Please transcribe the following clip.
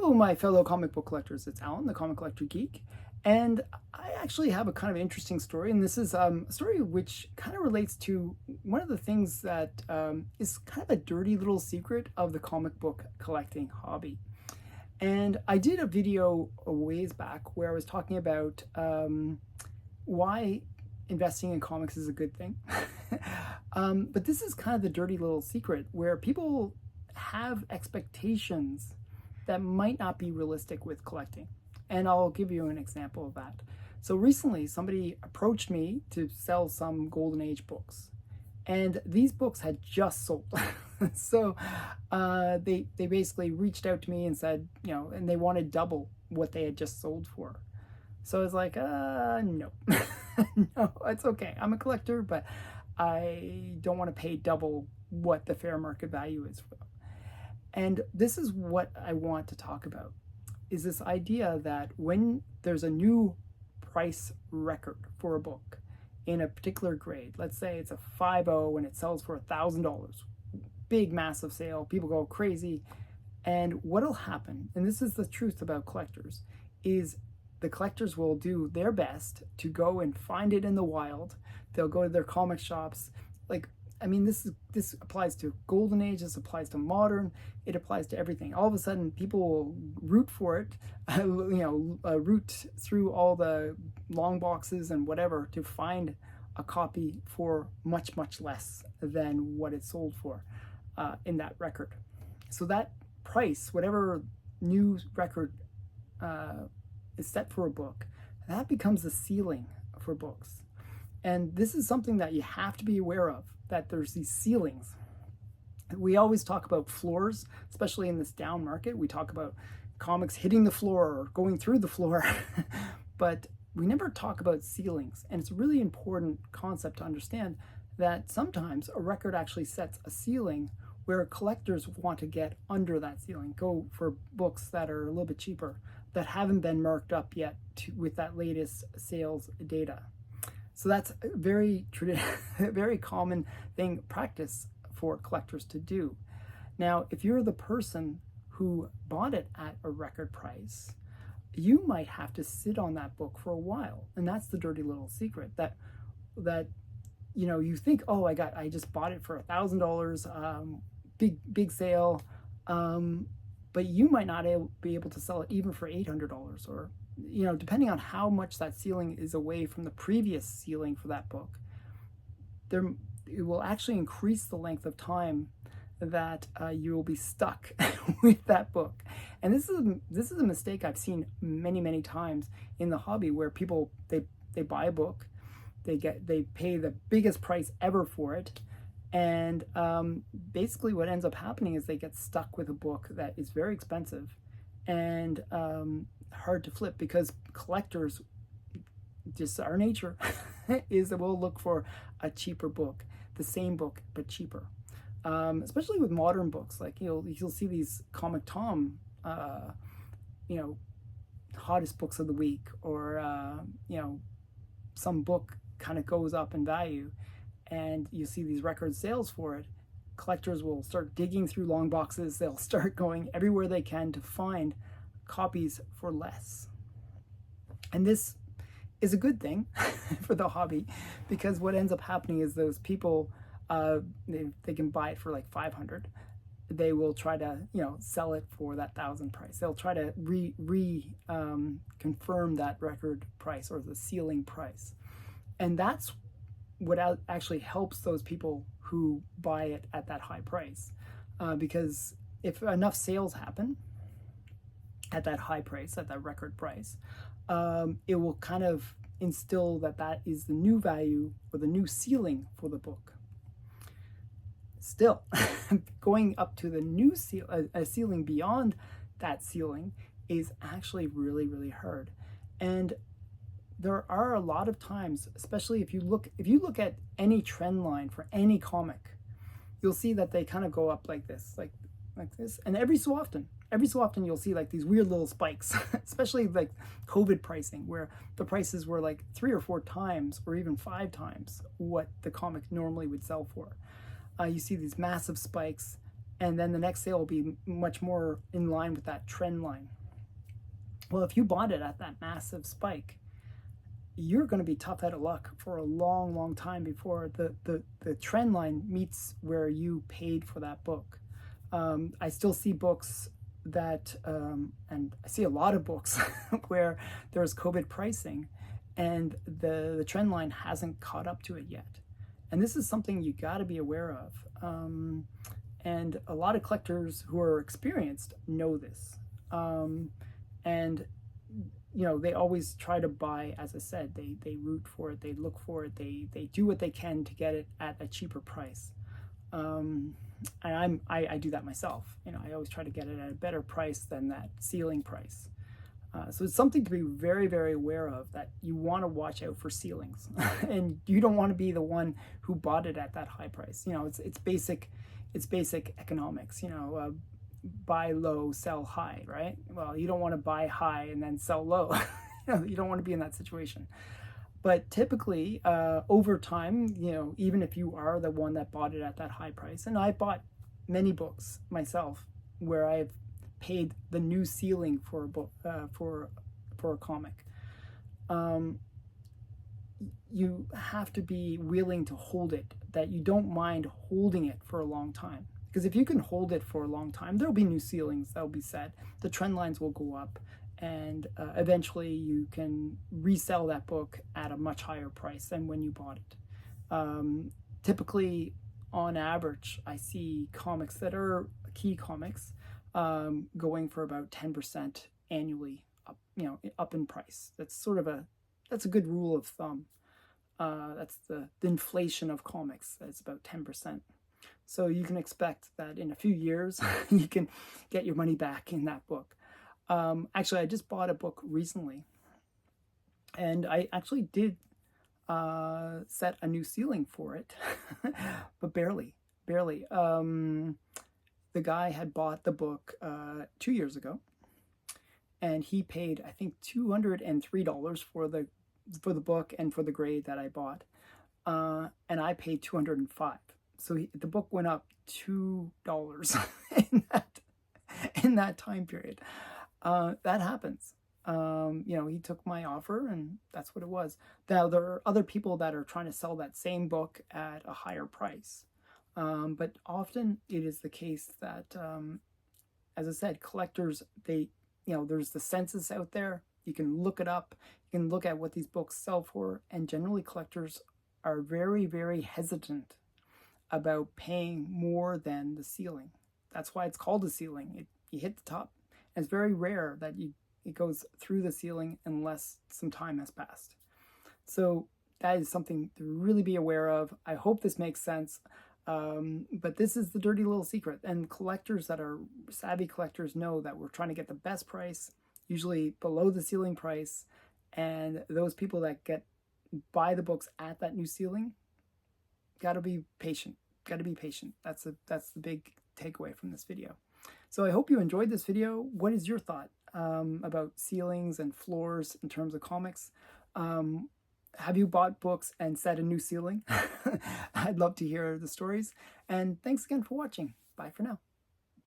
Hello, my fellow comic book collectors. It's Alan, the Comic Collector Geek, and I actually have a kind of interesting story, and this is a story which kind of relates to one of the things that is kind of a dirty little secret of the comic book collecting hobby. And I did a video a ways back where I was talking about why investing in comics is a good thing. But this is kind of the dirty little secret where people have expectations that might not be realistic with collecting. And I'll give you an example of that. So recently somebody approached me to sell some Golden Age books, and these books had just sold. So they basically reached out to me and said, and they wanted double what they had just sold for. So I was like, no, no, it's okay. I'm a collector, but I don't want to pay double what the fair market value is for them. And this is what I want to talk about, is this idea that when there's a new price record for a book in a particular grade, let's say it's a 5.0 and it sells for $1,000, big massive sale, people go crazy. And what'll happen, and this is the truth about collectors, is the collectors will do their best to go and find it in the wild. They'll go to their comic shops. This applies to Golden Age, this applies to modern, it applies to everything. All of a sudden, people will root for it, root through all the long boxes and whatever to find a copy for much, much less than what it sold for in that record. So that price, whatever new record is set for a book, that becomes the ceiling for books. And this is something that you have to be aware of, that there's these ceilings. We always talk about floors, especially in this down market. We talk about comics hitting the floor or going through the floor, but we never talk about ceilings. And it's a really important concept to understand that sometimes a record actually sets a ceiling where collectors want to get under that ceiling, go for books that are a little bit cheaper, that haven't been marked up yet with that latest sales data. So that's a very common practice for collectors to do. Now, if you're the person who bought it at a record price, you might have to sit on that book for a while. And that's the dirty little secret, that you think, oh, I just bought it for $1,000, big sale, but you might not be able to sell it even for $800, or depending on how much that ceiling is away from the previous ceiling for that book, it will actually increase the length of time that you will be stuck with that book. And this is a mistake I've seen many times in the hobby, where people they buy a book, they pay the biggest price ever for it, and basically what ends up happening is they get stuck with a book that is very expensive and hard to flip, because collectors, just our nature is that we'll look for a cheaper book, the same book but cheaper, especially with modern books. Like you'll see these Comic Tom hottest books of the week, or some book kind of goes up in value and you see these record sales for it. Collectors will start digging through long boxes. They'll start going everywhere they can to find copies for less. And this is a good thing for the hobby, because what ends up happening is those people, they can buy it for like $500. They will try to sell it for that $1,000 price. They'll try to confirm that record price or the ceiling price. And that's what actually helps those people who buy it at that high price, because if enough sales happen at that high price, at that record price, it will kind of instill that is the new value or the new ceiling for the book. Still, going up to the new ceiling beyond that ceiling is actually really hard. And there are a lot of times, especially if you look at any trend line for any comic, you'll see that they kind of go up like this, like this, and every so often you'll see like these weird little spikes, especially like COVID pricing, where the prices were like 3 or 4 times or even 5 times what the comic normally would sell for. You see these massive spikes, and then the next sale will be much more in line with that trend line. Well, if you bought it at that massive spike, you're going to be tough out of luck for a long, long time before the trend line meets where you paid for that book. I still see books that, and I see a lot of books where there's COVID pricing and the trend line hasn't caught up to it yet. And this is something you got to be aware of. And a lot of collectors who are experienced know this. And they always try to buy, as I said, they root for it, they look for it, they do what they can to get it at a cheaper price. And I do that myself. I always try to get it at a better price than that ceiling price. So it's something to be very, very aware of, that you want to watch out for ceilings. And you don't want to be the one who bought it at that high price. It's basic economics. Buy low, sell high, right? Well, you don't want to buy high and then sell low. You don't want to be in that situation. But typically, over time, even if you are the one that bought it at that high price, and I bought many books myself where I've paid the new ceiling for a book, for a comic. You have to be willing to hold it, that you don't mind holding it for a long time. Because if you can hold it for a long time, there'll be new ceilings that will be set. The trend lines will go up, and eventually you can resell that book at a much higher price than when you bought it. Typically, on average, I see comics that are key comics going for about 10% annually, up in price. That's a good rule of thumb. That's the inflation of comics. It's about 10%. So you can expect that in a few years, you can get your money back in that book. Actually, I just bought a book recently, and I actually did set a new ceiling for it, but barely. The guy had bought the book 2 years ago, and he paid, I think, $203 for the book and for the grade that I bought, and I paid $205. So the book went up $2 in that time period. That happens. He took my offer, and that's what it was. Now, there are other people that are trying to sell that same book at a higher price. But often it is the case that, as I said, collectors, there's the census out there. You can look it up. You can look at what these books sell for. And generally, collectors are very, very hesitant about paying more than the ceiling. That's why it's called a ceiling. You hit the top. And it's very rare that it goes through the ceiling unless some time has passed. So that is something to really be aware of. I hope this makes sense. But this is the dirty little secret. And collectors that are savvy collectors know that we're trying to get the best price, usually below the ceiling price. And those people that buy the books at that new ceiling, gotta be patient. That's the big takeaway from this video. So I hope you enjoyed this video. What is your thought about ceilings and floors in terms of comics? Have you bought books and set a new ceiling? I'd love to hear the stories. And thanks again for watching. Bye for now.